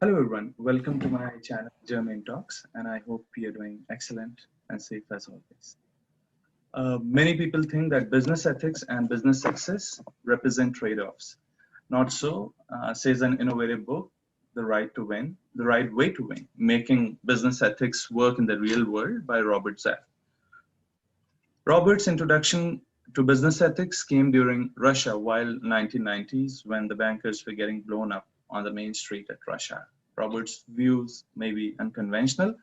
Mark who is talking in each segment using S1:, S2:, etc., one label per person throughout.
S1: Hello everyone, welcome to my channel German Talks, and I hope you're doing excellent and safe as always. Many people think that business ethics and business success represent trade-offs. Not so, says an innovative book, The Right to Win, The Right Way to Win, Making Business Ethics Work in the Real World by Robert Zafft. Robert's introduction to business ethics came during Russia while 1990s when the bankers were getting blown up on the main street at Russia. Robert's views may be unconventional,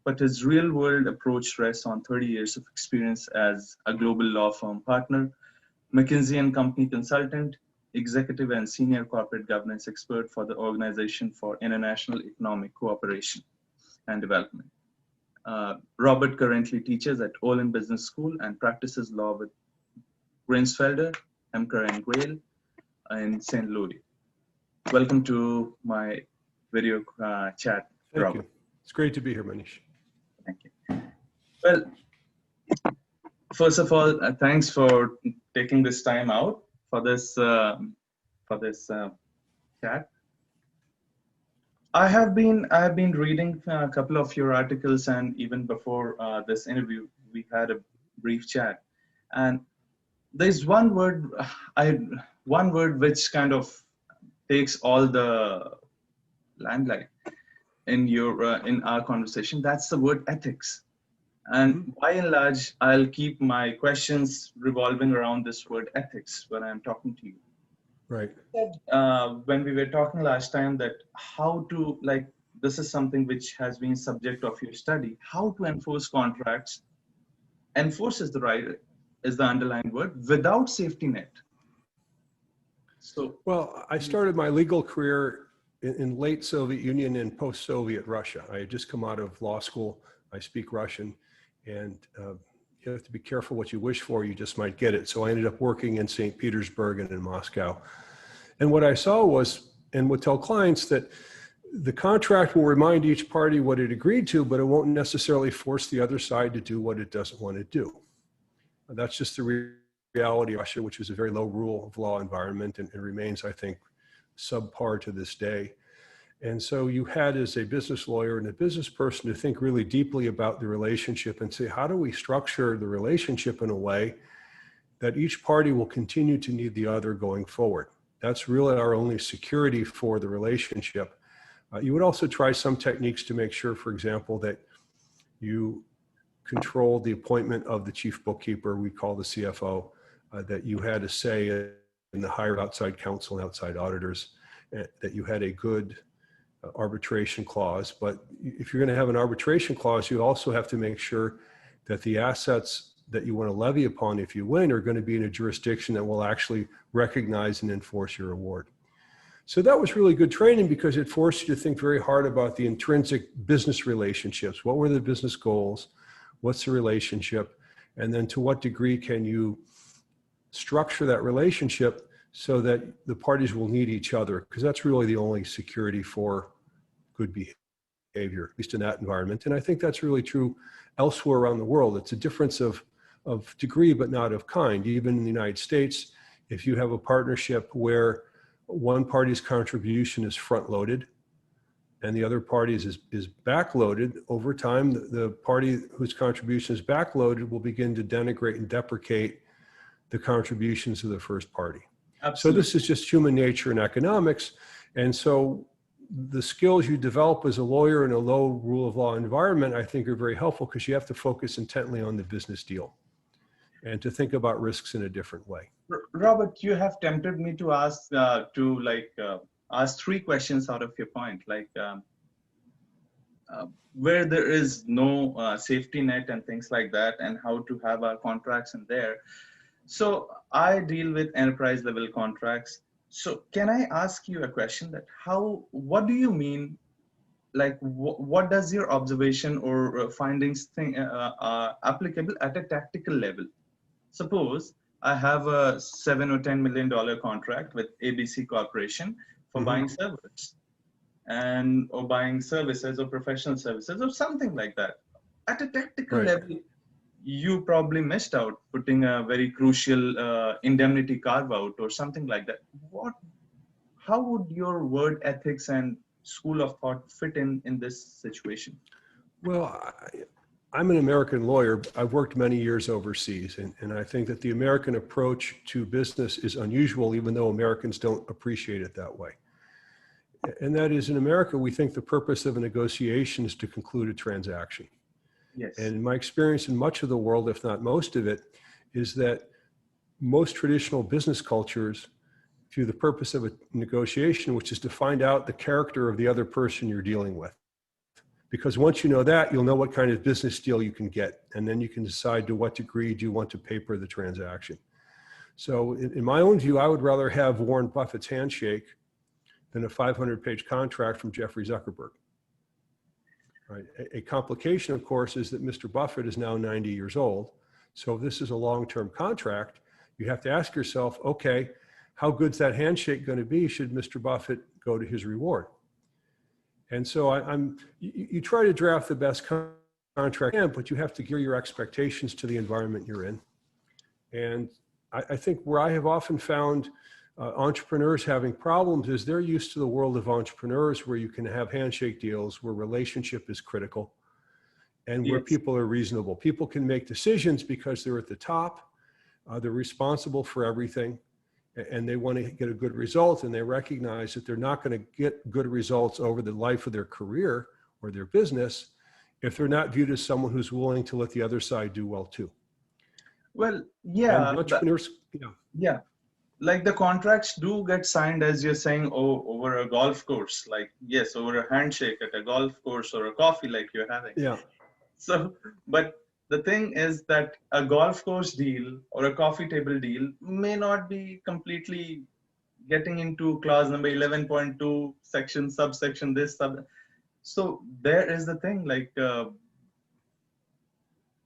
S1: but his real-world approach rests on 30 years of experience as a global law firm partner, McKinsey and Company consultant, executive and senior corporate governance expert for the Organization for International Economic Cooperation and Development. Robert currently teaches at Olin Business School and practices law with Grinsfelder, Emker and Grail in St. Louis. Welcome to my video chat,
S2: Thank
S1: Robert.
S2: you. It's great to be here, Manish.
S1: Thank you. Well, first of all, thanks for taking this time out for this chat. I have been reading a couple of your articles, and even before this interview, we had a brief chat. And there's one word which kind of takes all the limelight in our conversation. That's the word ethics. And by and large, I'll keep my questions revolving around this word ethics when I'm talking to you.
S2: Right.
S1: When we were talking last time that how to, like, this is something which has been subject of your study, how to enforce contracts. Enforce is the underlying word, without safety net. So,
S2: well, I started my legal career in late Soviet Union and post-Soviet Russia. I had just come out of law school. I speak Russian, and you have to be careful what you wish for. You just might get it. So I ended up working in St. Petersburg and in Moscow. And what I saw was, and would tell clients, that the contract will remind each party what it agreed to, but it won't necessarily force the other side to do what it doesn't want to do. That's just the reality of Russia, which is a very low rule of law environment and remains, I think, subpar to this day. And so you had, as a business lawyer and a business person, to think really deeply about the relationship and say, how do we structure the relationship in a way that each party will continue to need the other going forward? That's really our only security for the relationship. You would also try some techniques to make sure, for example, that you control the appointment of the chief bookkeeper, we call the CFO, that you had a say in the hire outside counsel and outside auditors, that you had a good arbitration clause. But if you're going to have an arbitration clause, you also have to make sure that the assets that you want to levy upon if you win are going to be in a jurisdiction that will actually recognize and enforce your award. So that was really good training because it forced you to think very hard about the intrinsic business relationships. What were the business goals? What's the relationship? And then to what degree can you structure that relationship so that the parties will need each other? Because that's really the only security for good behavior, at least in that environment. And I think that's really true elsewhere around the world. It's a difference of degree, but not of kind. Even in the United States, if you have a partnership where one party's contribution is front-loaded and the other party's is back-loaded, over time, the party whose contribution is back-loaded will begin to denigrate and deprecate the contributions of the first party.
S1: absolutely.
S2: So this is just human nature and economics. And so the skills you develop as a lawyer in a low rule of law environment, I think, are very helpful because you have to focus intently on the business deal and to think about risks in a different way.
S1: Robert, you have tempted me to ask ask three questions out of your point, where there is no safety net and things like that, and how to have our contracts in there. So I deal with enterprise level contracts. So can I ask you a question that what do you mean? Like, what does your observation or findings think applicable at a tactical level? Suppose I have a $7 or $10 million contract with ABC Corporation for buying servers or buying services or professional services or something like that. At a tactical
S2: Right.
S1: level, you probably missed out putting a very crucial indemnity carve out or something like that. How would your word ethics and school of thought fit in this situation?
S2: Well, I'm an American lawyer. I've worked many years overseas, and I think that the American approach to business is unusual, even though Americans don't appreciate it that way. And that is, in America, we think the purpose of a negotiation is to conclude a transaction.
S1: Yes.
S2: And in my experience in much of the world, if not most of it, is that most traditional business cultures view the purpose of a negotiation, which is to find out the character of the other person you're dealing with. Because once you know that, you'll know what kind of business deal you can get. And then you can decide to what degree do you want to paper the transaction. So in my own view, I would rather have Warren Buffett's handshake than a 500-page contract from Jeffrey Zuckerberg. Right? A complication, of course, is that Mr. Buffett is now 90 years old. So if this is a long-term contract, you have to ask yourself, okay, how good's that handshake going to be should Mr. Buffett go to his reward? And so you try to draft the best contract, but you have to gear your expectations to the environment you're in. And I think where I have often found entrepreneurs having problems is they're used to the world of entrepreneurs where you can have handshake deals, where relationship is critical, and where
S1: Yes.
S2: people are reasonable. People can make decisions because they're at the top, they're responsible for everything, and they want to get a good result, and they recognize that they're not going to get good results over the life of their career or their business if they're not viewed as someone who's willing to let the other side do well too.
S1: Well, yeah.
S2: And entrepreneurs,
S1: Yeah. Like the contracts do get signed, as you're saying, over a golf course. Like, yes, over a handshake at a golf course or a coffee like you're having.
S2: yeah.
S1: So, but the thing is that a golf course deal or a coffee table deal may not be completely getting into clause number 11.2, section, subsection, this, sub. So there is the thing, like,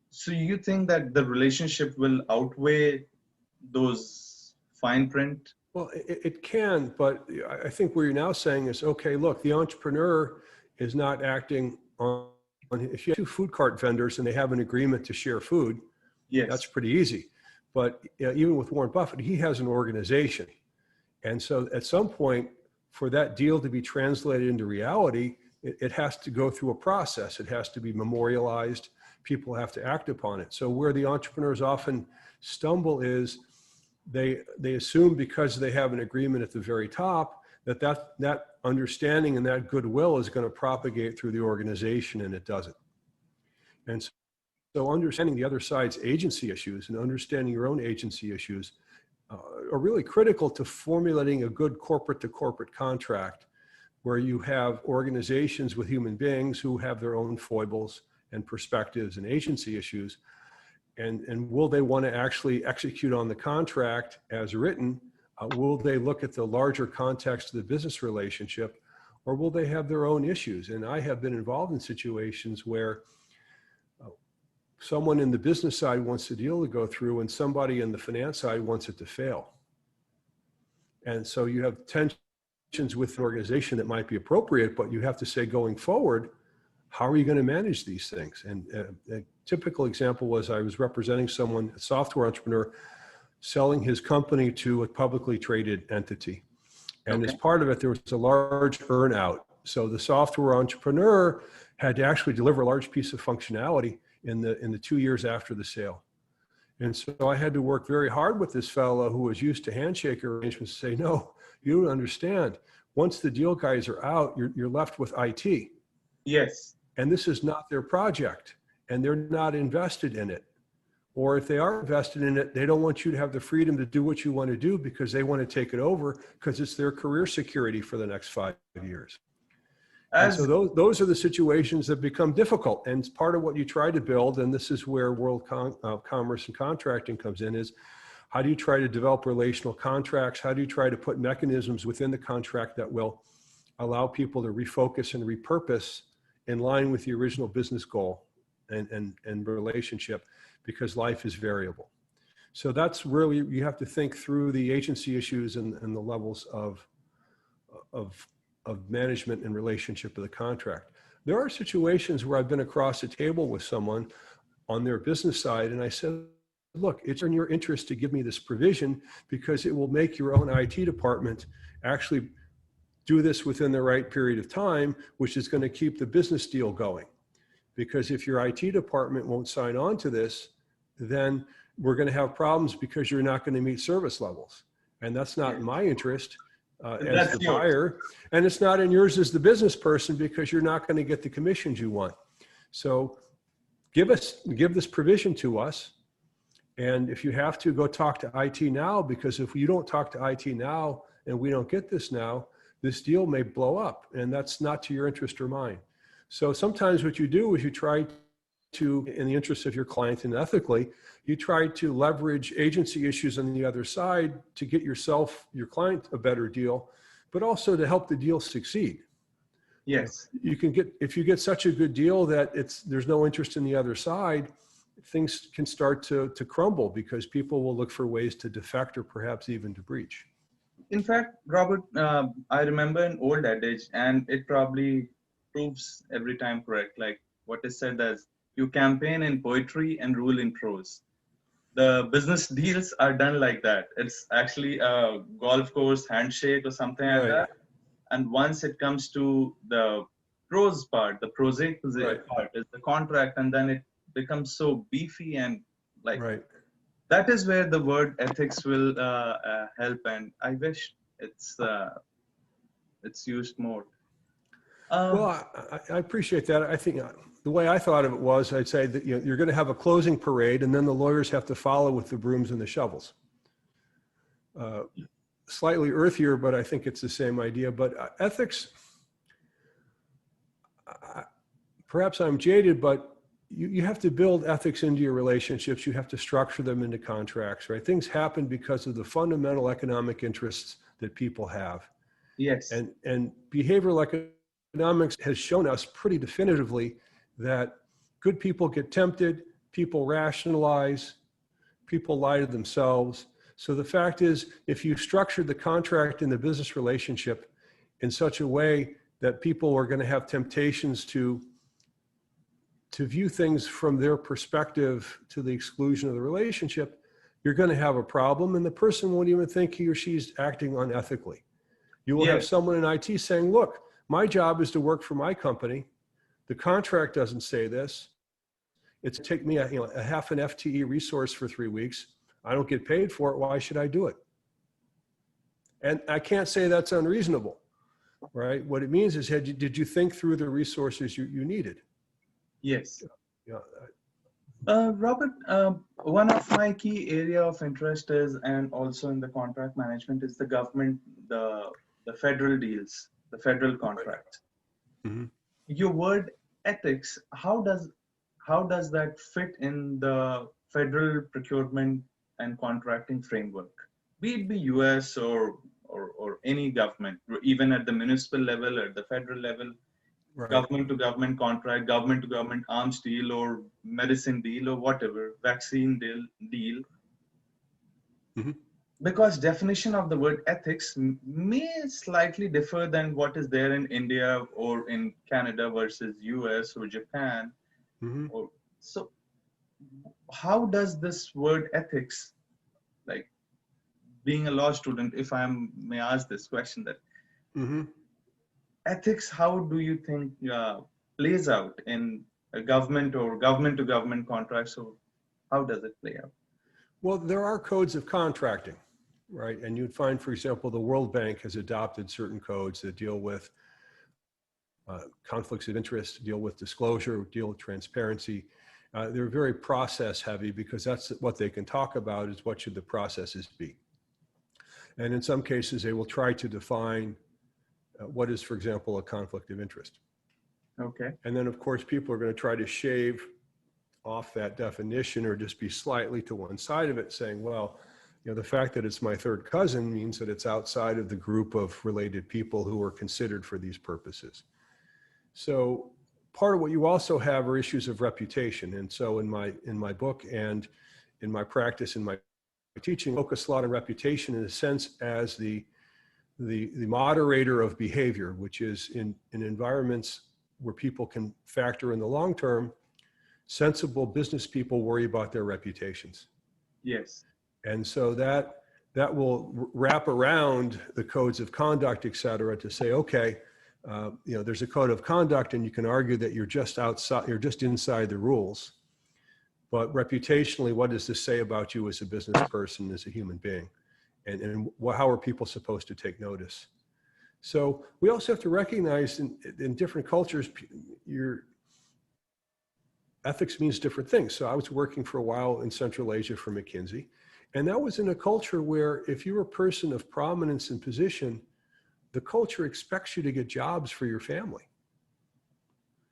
S1: so you think that the relationship will outweigh those fine print?
S2: Well, it can, but I think what you're now saying is, okay, look, the entrepreneur is not acting on, if you have two food cart vendors and they have an agreement to share food,
S1: Yes.
S2: that's pretty easy. But even with Warren Buffett, he has an organization. And so at some point, for that deal to be translated into reality, it has to go through a process. It has to be memorialized. People have to act upon it. So where the entrepreneurs often stumble is they assume because they have an agreement at the very top that understanding and that goodwill is going to propagate through the organization, and it doesn't. And so understanding the other side's agency issues and understanding your own agency issues are really critical to formulating a good corporate to corporate contract where you have organizations with human beings who have their own foibles and perspectives and agency issues. And will they want to actually execute on the contract as written? Will they look at the larger context of the business relationship, or will they have their own issues? And I have been involved in situations where someone in the business side wants the deal to go through and somebody in the finance side wants it to fail. And so you have tensions with the organization that might be appropriate, but you have to say going forward, how are you going to manage these things? And a typical example was I was representing someone, a software entrepreneur, selling his company to a publicly traded entity. And as part of it, there was a large earnout. So the software entrepreneur had to actually deliver a large piece of functionality in the 2 years after the sale. And so I had to work very hard with this fellow who was used to handshake arrangements to say, no, you don't understand. Once the deal guys are out, you're left with IT.
S1: Yes.
S2: And this is not their project, and they're not invested in it. Or if they are invested in it, they don't want you to have the freedom to do what you want to do because they want to take it over because it's their career security for the next 5 years. And so those are the situations that become difficult. And it's part of what you try to build, and this is where world commerce and contracting comes in, is how do you try to develop relational contracts? How do you try to put mechanisms within the contract that will allow people to refocus and repurpose in line with the original business goal and relationship, because life is variable. So that's really, you have to think through the agency issues and the levels of management and relationship of the contract. There are situations where I've been across a table with someone on their business side, and I said, look, it's in your interest to give me this provision because it will make your own IT department actually do this within the right period of time, which is going to keep the business deal going. Because if your IT department won't sign on to this, then we're going to have problems because you're not going to meet service levels. And that's not in my interest as the buyer. And it's not in yours as the business person, because you're not going to get the commissions you want. So give this provision to us. And if you have to, go talk to IT now, because if you don't talk to IT now and we don't get this now, this deal may blow up, and that's not to your interest or mine. So sometimes what you do is you try to, in the interest of your client and ethically, you try to leverage agency issues on the other side to get yourself, your client, a better deal, but also to help the deal succeed.
S1: Yes.
S2: You can get, if you get such a good deal that there's no interest in the other side, things can start to crumble, because people will look for ways to defect or perhaps even to breach.
S1: In fact, Robert, I remember an old adage, and it probably proves every time correct, like what is said as, you campaign in poetry and rule in prose. The business deals are done like that. It's actually a golf course handshake or something like that. And once it comes to the prose part, the prosaic part is the contract, and then it becomes so beefy and like, that is where the word ethics will help, and I wish it's used more.
S2: Well, I appreciate that. I think the way I thought of it was, I'd say that you're going to have a closing parade, and then the lawyers have to follow with the brooms and the shovels. Slightly earthier, but I think it's the same idea. But ethics, perhaps I'm jaded, but you have to build ethics into your relationships. You have to structure them into contracts, right? Things happen because of the fundamental economic interests that people have.
S1: Yes.
S2: And behavioral economics has shown us pretty definitively that good people get tempted, people rationalize, people lie to themselves. So the fact is, if you structured the contract in the business relationship in such a way that people are going to have temptations to view things from their perspective to the exclusion of the relationship, you're going to have a problem, and the person won't even think he or she's acting unethically. You will have someone in IT saying, look, my job is to work for my company. The contract doesn't say this. It's take me a half an FTE resource for 3 weeks. I don't get paid for it. Why should I do it? And I can't say that's unreasonable, right? What it means is, did you think through the resources you needed?
S1: Yes.
S2: Yeah.
S1: Robert, one of my key area of interest is, and also in the contract management, is the government, the federal deals, the federal contract.
S2: Mm-hmm.
S1: Your word ethics, how does that fit in the federal procurement and contracting framework? Be it the US or any government, even at the municipal level, at the federal level, government to government contract, government to government arms deal, or medicine deal, or whatever, vaccine deal.
S2: Mm-hmm.
S1: Because definition of the word ethics may slightly differ than what is there in India or in Canada versus US or Japan.
S2: Mm-hmm.
S1: So how does this word ethics, like being a law student, if I may ask this question, that ethics, how do you think plays out in a government or government to government contracts? So how does it play out?
S2: Well, there are codes of contracting, right? And you'd find, for example, the World Bank has adopted certain codes that deal with conflicts of interest, deal with disclosure, deal with transparency. They're very process heavy, because that's what they can talk about, is what should the processes be. And in some cases, they will try to define what is, for example, a conflict of interest.
S1: Okay.
S2: And then, of course, people are going to try to shave off that definition, or just be slightly to one side of it, saying, well, the fact that it's my third cousin means that it's outside of the group of related people who are considered for these purposes. So part of what you also have are issues of reputation. And so in my book and in my practice, in my teaching, I focus a lot on reputation in a sense as the moderator of behavior, which is in environments where people can factor in the long term, sensible business people worry about their reputations.
S1: Yes.
S2: And so that that will wrap around the codes of conduct, et cetera, to say, okay, there's a code of conduct and you can argue that you're just outside, you're just inside the rules. But reputationally, what does this say about you as a business person, as a human being? And how are people supposed to take notice? So we also have to recognize in different cultures, your ethics means different things. So I was working for a while in Central Asia for McKinsey, and that was in a culture where if you're a person of prominence and position, the culture expects you to get jobs for your family.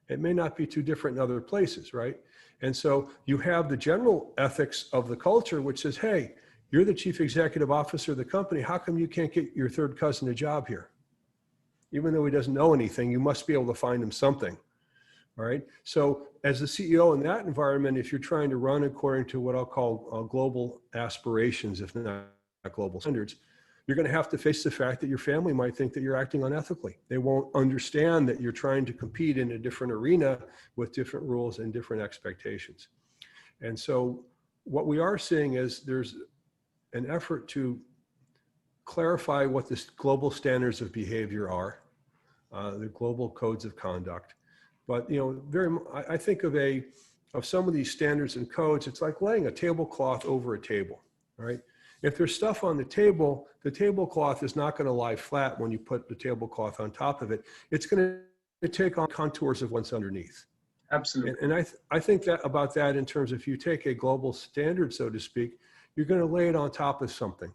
S2: It may not be too different in other places, right? And so you have the general ethics of the culture, which says, hey, you're the chief executive officer of the company. How come you can't get your third cousin a job here? Even though he doesn't know anything, you must be able to find him something. All right. So as the CEO in that environment, if you're trying to run according to what I'll call global aspirations, if not global standards, you're going to have to face the fact that your family might think that you're acting unethically. They won't understand that you're trying to compete in a different arena with different rules and different expectations. And so what we are seeing is there's an effort to clarify what the global standards of behavior are, the global codes of conduct. But I think of some of these standards and codes, it's like laying a tablecloth over a table, right? If there's stuff on the tablecloth is not going to lie flat when you put the tablecloth on top of it. It's going to take on contours of what's underneath.
S1: Absolutely.
S2: And I think that about that in terms of if you take a global standard, so to speak, you're going to lay it on top of something,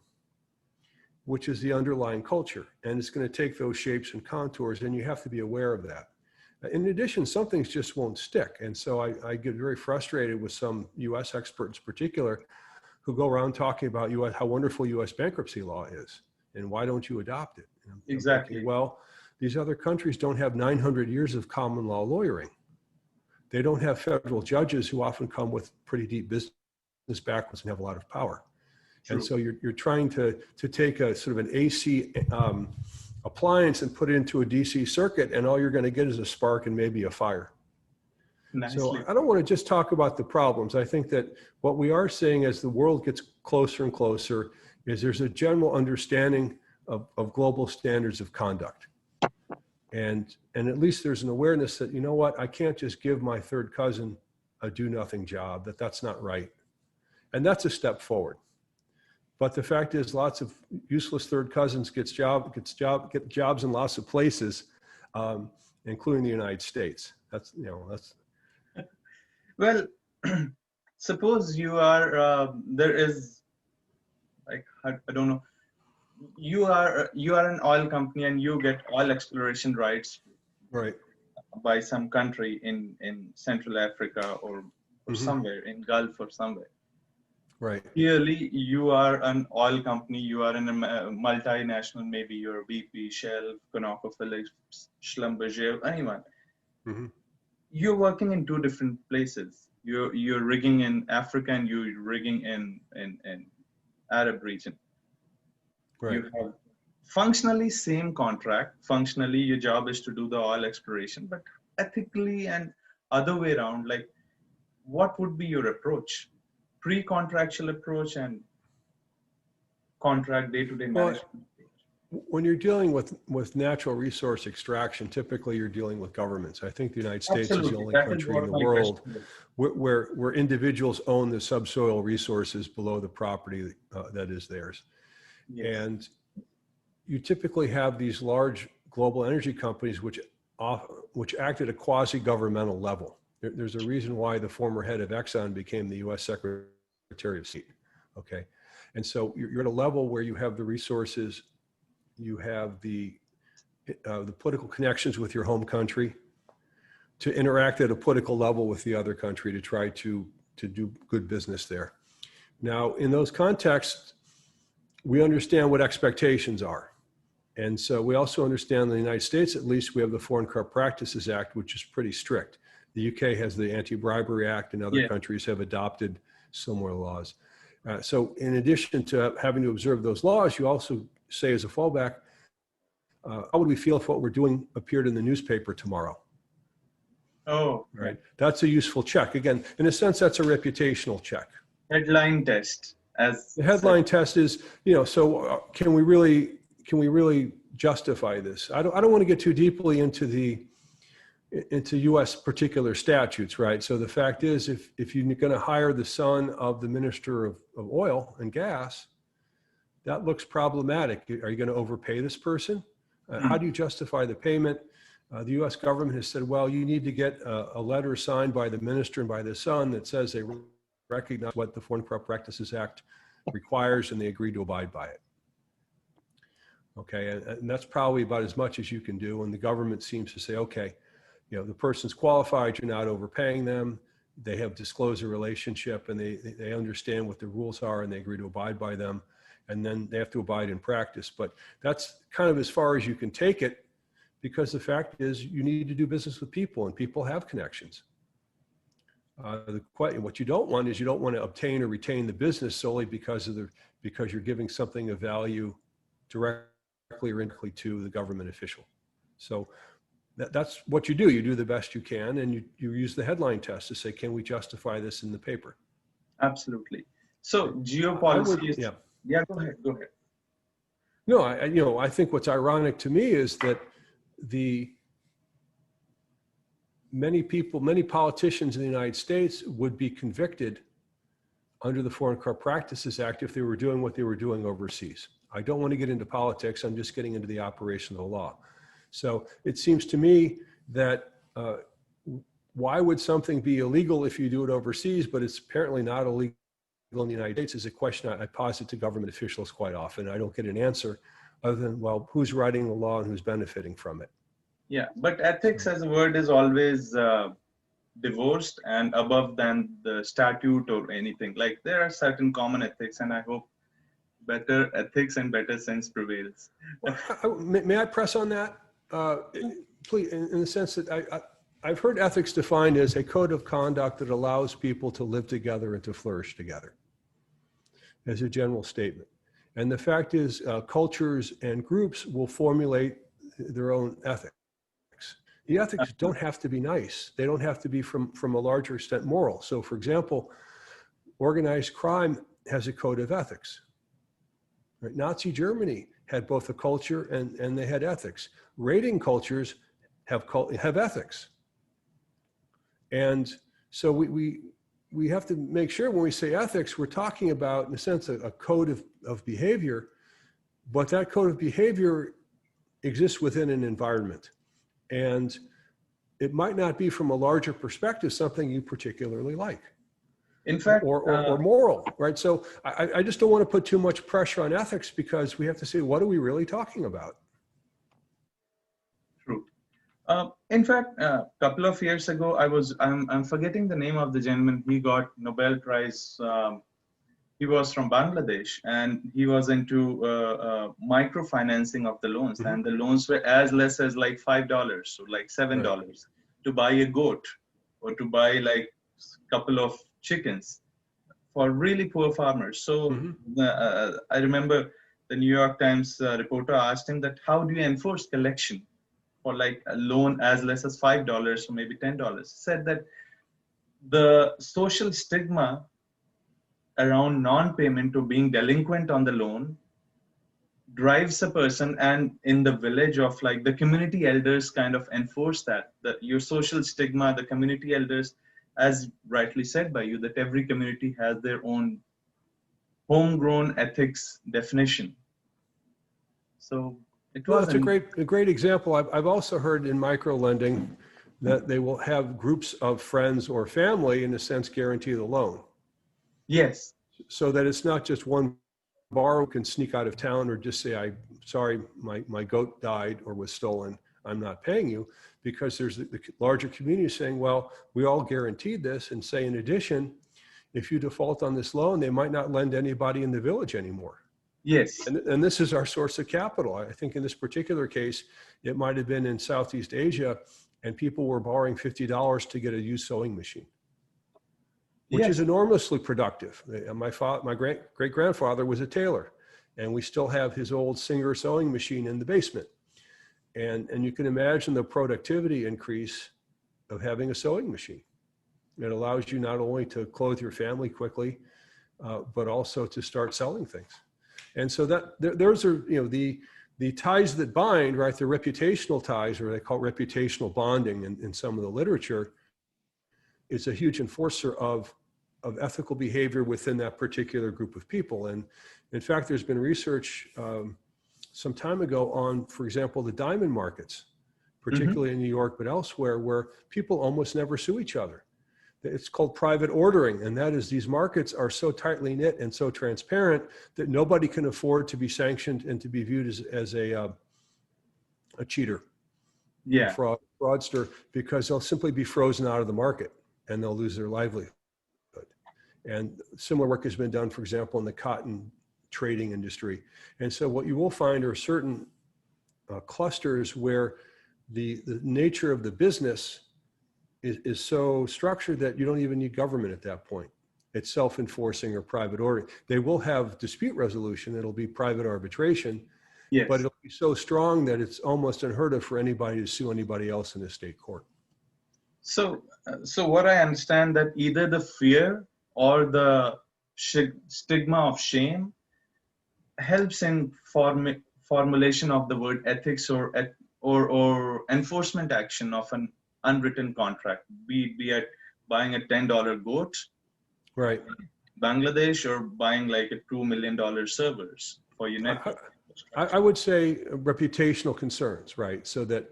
S2: which is the underlying culture. And it's going to take those shapes and contours, and you have to be aware of that. In addition, some things just won't stick. And so I get very frustrated with some US experts in particular who go around talking about how wonderful US bankruptcy law is and why don't you adopt it?
S1: Exactly.
S2: Thinking, well, these other countries don't have 900 years of common law lawyering. They don't have federal judges who often come with pretty deep business backgrounds and have a lot of power. True. And so you're trying to take a sort of an AC appliance and put it into a DC circuit, and all you're going to get is a spark and maybe a fire. Nicely. So I don't want to just talk about the problems. I think that what we are seeing as the world gets closer and closer is there's a general understanding of global standards of conduct. And at least there's an awareness that, you know what, I can't just give my third cousin a do-nothing job, that's not right. And that's a step forward. But the fact is, lots of useless third cousins get jobs in lots of places, including the United States. That's.
S1: Well, suppose you are there is, like, I don't know, you are an oil company and you get oil exploration rights,
S2: right,
S1: by some country in Central Africa or somewhere in Gulf or somewhere.
S2: Right.
S1: Clearly, you are an oil company. You are in a multinational. Maybe you're BP, Shell, ConocoPhillips, Schlumberger, anyone. You're working in two different places. You're rigging in Africa and you're rigging in Arab region. Right. You have functionally same contract. Functionally, your job is to do the oil exploration, but ethically and other way around, like, what would be your approach? Pre-contractual approach and contract day-to-day management.
S2: When you're dealing with natural resource extraction, typically you're dealing with governments. I think the United States is the only country in the world where individuals own the subsoil resources below the property that is theirs. Yes. And you typically have these large global energy companies which act at a quasi-governmental level. There's a reason why the former head of Exxon became the U.S. Secretary of State, okay? And so you're at a level where you have the resources, you have the political connections with your home country to interact at a political level with the other country to try to do good business there. Now, in those contexts, we understand what expectations are. And so we also understand in the United States, at least, we have the Foreign Corrupt Practices Act, which is pretty strict. The UK has the Anti-Bribery Act, and other countries have adopted similar laws. So in addition to having to observe those laws, you also say as a fallback, how would we feel if what we're doing appeared in the newspaper tomorrow?
S1: Oh,
S2: right. That's a useful check. Again, in a sense, that's a reputational check.
S1: Headline test. as
S2: The headline test is, so can we really justify this? I don't want to get too deeply into U.S. particular statutes, right? So the fact is, if you're going to hire the son of the minister of oil and gas, that looks problematic. Are you going to overpay this person? How do you justify the payment? The U.S. government has said, well, you need to get a letter signed by the minister and by the son that says they recognize what the Foreign Corrupt Practices Act requires and they agree to abide by it. Okay, and that's probably about as much as you can do. And the government seems to say, okay, the person's qualified, you're not overpaying them, they have disclosed a relationship and they understand what the rules are and they agree to abide by them. And then they have to abide in practice. But that's kind of as far as you can take it, because the fact is you need to do business with people and people have connections. What you don't want is you don't want to obtain or retain the business solely because you're giving something of value directly or indirectly to the government official. So that's what you do. You do the best you can, and you use the headline test to say, can we justify this in the paper?
S1: Absolutely. So geopolicy is, yeah, go ahead.
S2: No, I think what's ironic to me is that many politicians in the United States would be convicted under the Foreign Corrupt Practices Act if they were doing what they were doing overseas. I don't want to get into politics. I'm just getting into the operation of the law. So it seems to me that why would something be illegal if you do it overseas, but it's apparently not illegal in the United States is a question I posit to government officials quite often. I don't get an answer other than, well, who's writing the law and who's benefiting from it?
S1: Yeah, but ethics as a word is always divorced and above than the statute or anything. Like there are certain common ethics, and I hope better ethics and better sense prevails.
S2: May I press on that? Please, in the sense that I've heard ethics defined as a code of conduct that allows people to live together and to flourish together, as a general statement. And the fact is, cultures and groups will formulate their own ethics. The ethics don't have to be nice. They don't have to be from a larger extent moral. So for example, organized crime has a code of ethics. Right? Nazi Germany had both a culture and they had ethics. Raiding cultures have ethics. And so we have to make sure when we say ethics, we're talking about, in a sense, a code of behavior, but that code of behavior exists within an environment. And it might not be from a larger perspective something you particularly like.
S1: In fact,
S2: or moral, right? So I just don't want to put too much pressure on ethics because we have to say, what are we really talking about?
S1: True. In fact, a couple of years ago, I'm forgetting the name of the gentleman. He got Nobel Prize. He was from Bangladesh, and he was into microfinancing of the loans, and the loans were as less as like $5, so like $7 to buy a goat or to buy like a couple of chickens for really poor farmers. So I remember the New York Times reporter asked him that, how do you enforce collection for like a loan as less as $5 or maybe $10? He said that the social stigma around non-payment or being delinquent on the loan drives a person, and in the village of like the community elders kind of enforce that your social stigma, the community elders, as rightly said by you, that every community has their own homegrown ethics definition. So it was
S2: it's a great example. I've also heard in micro lending that they will have groups of friends or family, in a sense, guarantee the loan.
S1: Yes. So
S2: that it's not just one borrower can sneak out of town or just say, sorry, my goat died or was stolen, I'm not paying you, because there's the larger community saying, well, we all guaranteed this, and say, in addition, if you default on this loan, they might not lend anybody in the village anymore.
S1: Yes.
S2: And this is our source of capital. I think in this particular case, it might have been in Southeast Asia, and people were borrowing $50 to get a used sewing machine, which is enormously productive. My great-grandfather was a tailor, and we still have his old Singer sewing machine in the basement. And you can imagine the productivity increase of having a sewing machine. It allows you not only to clothe your family quickly, but also to start selling things. And so those are, the ties that bind, right? The reputational ties, or they call it reputational bonding in some of the literature, is a huge enforcer of ethical behavior within that particular group of people. And in fact, there's been research some time ago on, for example, the diamond markets, particularly in New York, but elsewhere, where people almost never sue each other. It's called private ordering. And that is, these markets are so tightly knit and so transparent that nobody can afford to be sanctioned and to be viewed as a cheater, a fraudster, because they'll simply be frozen out of the market and they'll lose their livelihood. And similar work has been done, for example, in the cotton trading industry. And so what you will find are certain clusters where the nature of the business is so structured that you don't even need government at that point. It's self-enforcing or private ordering. They will have dispute resolution. It'll be private arbitration, but it'll be so strong that it's almost unheard of for anybody to sue anybody else in a state court.
S1: So what I understand, that either the fear or the stigma of shame helps in formulation of the word ethics or enforcement action of an unwritten contract, be it buying a $10 goat,
S2: right,
S1: Bangladesh, or buying like a $2 million servers for your network.
S2: I would say reputational concerns, right? So that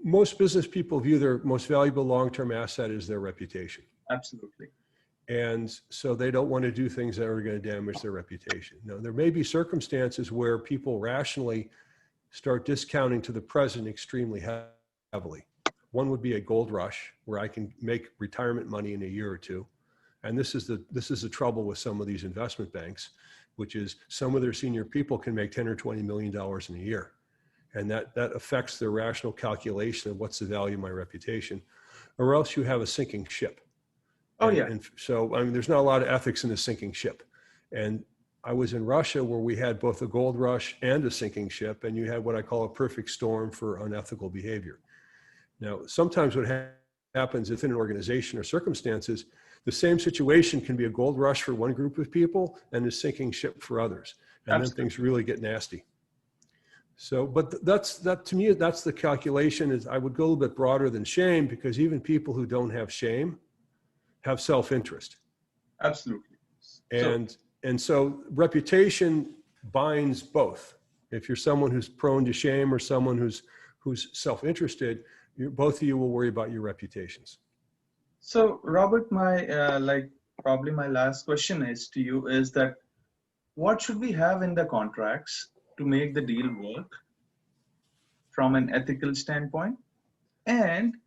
S2: most business people view their most valuable long-term asset as their reputation.
S1: Absolutely.
S2: And so they don't want to do things that are going to damage their reputation. Now, there may be circumstances where people rationally start discounting to the present extremely heavily. One would be a gold rush, where I can make retirement money in a year or two. And this is the trouble with some of these investment banks, which is some of their senior people can make $10 or $20 million in a year. And that affects their rational calculation of what's the value of my reputation. Or else you have a sinking ship. And so, I mean, there's not a lot of ethics in a sinking ship. And I was in Russia, where we had both a gold rush and a sinking ship, and you had what I call a perfect storm for unethical behavior. Now, sometimes what happens within an organization or circumstances, the same situation can be a gold rush for one group of people and a sinking ship for others. And then things really get nasty. So, but that to me, that's the calculation. Is I would go a little bit broader than shame, because even people who don't have shame have self-interest.
S1: Absolutely.
S2: And so reputation binds both. If you're someone who's prone to shame or someone who's self-interested, both of you will worry about your reputations.
S1: So Robert, my probably my last question is to you is that what should we have in the contracts to make the deal work from an ethical standpoint? And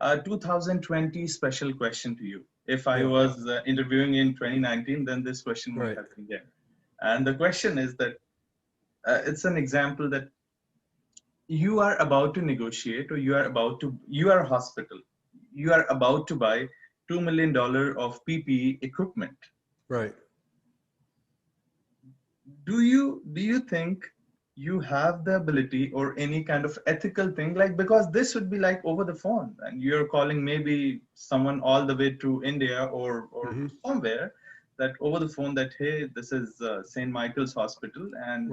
S1: a 2020 special question to you. If I was interviewing in 2019, then this question would have been there. And the question is that it's an example that you are about to negotiate, or you are a hospital, you are about to buy $2 million of PPE equipment.
S2: Right.
S1: Do you think you have the ability or any kind of ethical thing, like, because this would be like over the phone and you're calling maybe someone all the way to India or somewhere, that over the phone that, hey, this is St. Michael's Hospital and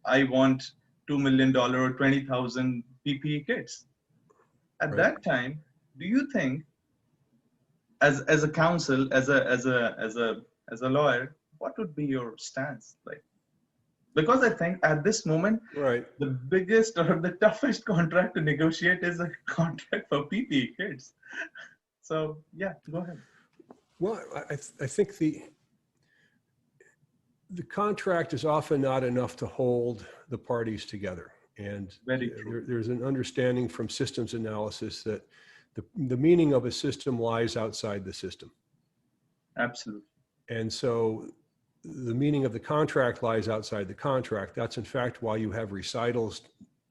S1: I want $2 million or 20,000 PPE kits. At that time, do you think as a counsel, as a lawyer, what would be your stance like? Because I think at this moment, the biggest or the toughest contract to negotiate is a contract for PPE kits. So yeah, go ahead.
S2: Well, I think the contract is often not enough to hold the parties together. And there's an understanding from systems analysis that the meaning of a system lies outside the system.
S1: Absolutely.
S2: And so the meaning of the contract lies outside the contract. That's in fact why you have recitals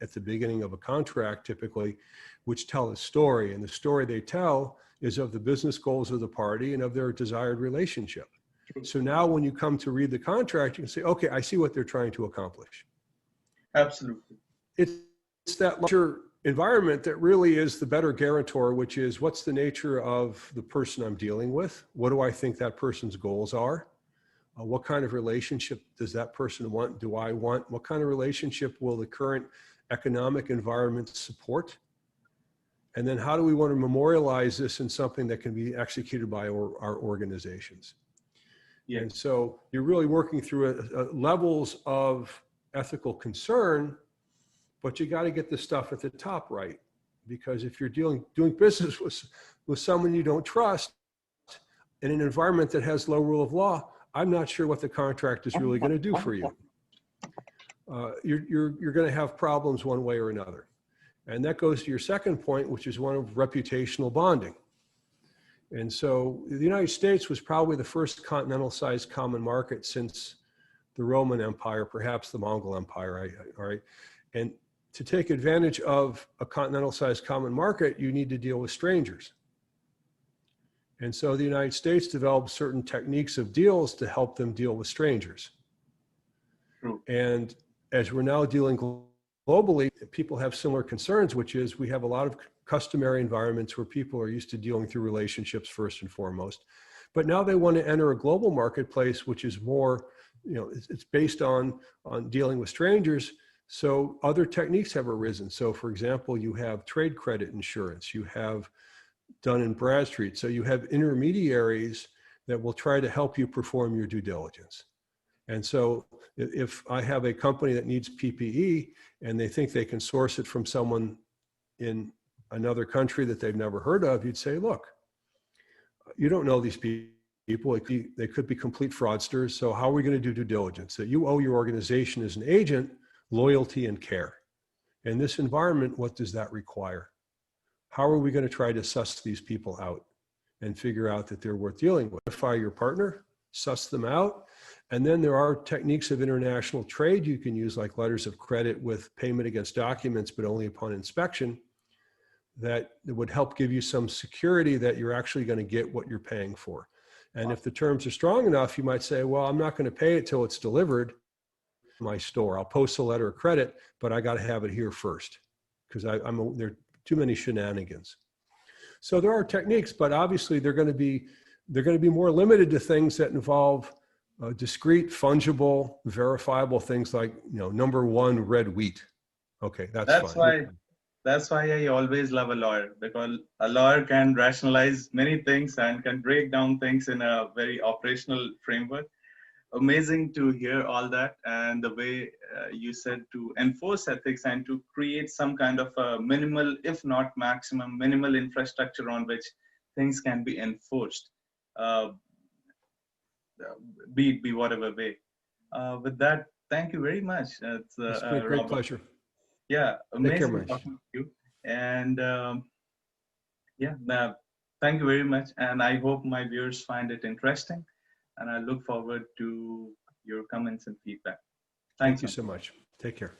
S2: at the beginning of a contract typically, which tell a story. And the story they tell is of the business goals of the party and of their desired relationship. So now when you come to read the contract, you can say, okay, I see what they're trying to accomplish.
S1: Absolutely.
S2: It's that larger environment that really is the better guarantor, which is what's the nature of the person I'm dealing with? What do I think that person's goals are? What kind of relationship does that person want? Do I want? What kind of relationship will the current economic environment support? And then how do we want to memorialize this in something that can be executed by our organizations?
S1: Yeah.
S2: And so you're really working through levels of ethical concern, but you got to get the stuff at the top right. Because if you're doing business with someone you don't trust in an environment that has low rule of law, I'm not sure what the contract is really going to do for you. You're going to have problems one way or another. And that goes to your second point, which is one of reputational bonding. And so the United States was probably the first continental-sized common market since the Roman Empire, perhaps the Mongol Empire, all right? And to take advantage of a continental-sized common market, you need to deal with strangers. And so the United States developed certain techniques of deals to help them deal with strangers.
S1: True.
S2: And as we're now dealing globally, people have similar concerns, which is we have a lot of customary environments where people are used to dealing through relationships first and foremost. But now they want to enter a global marketplace, which is more, it's based on dealing with strangers. So other techniques have arisen. So for example, you have trade credit insurance, you have Dun & Bradstreet. So you have intermediaries that will try to help you perform your due diligence. And so if I have a company that needs PPE and they think they can source it from someone in another country that they've never heard of, you'd say, look, you don't know these people. They could be complete fraudsters. So how are we going to do due diligence? That you owe your organization as an agent loyalty and care. In this environment, what does that require? How are we going to try to suss these people out and figure out that they're worth dealing with? Identify your partner, suss them out. And then there are techniques of international trade you can use, like letters of credit with payment against documents, but only upon inspection, that would help give you some security that you're actually going to get what you're paying for. And if the terms are strong enough, you might say, well, I'm not going to pay it till it's delivered to my store. I'll post a letter of credit, but I got to have it here first because there are too many shenanigans. So there are techniques, but obviously they're going to be more limited to things that involve discrete, fungible, verifiable things like, number one, red wheat. Okay, that's fine.
S1: That's why I always love a lawyer, because a lawyer can rationalize many things and can break down things in a very operational framework. Amazing to hear all that, and the way you said to enforce ethics and to create some kind of a minimal, if not maximum, minimal infrastructure on which things can be enforced, be whatever way. With that, thank you very much. It's
S2: been a great pleasure.
S1: Yeah, amazing talking to you. And thank you very much. And I hope my viewers find it interesting. And I look forward to your comments and feedback.
S2: Thank you so much. Take care.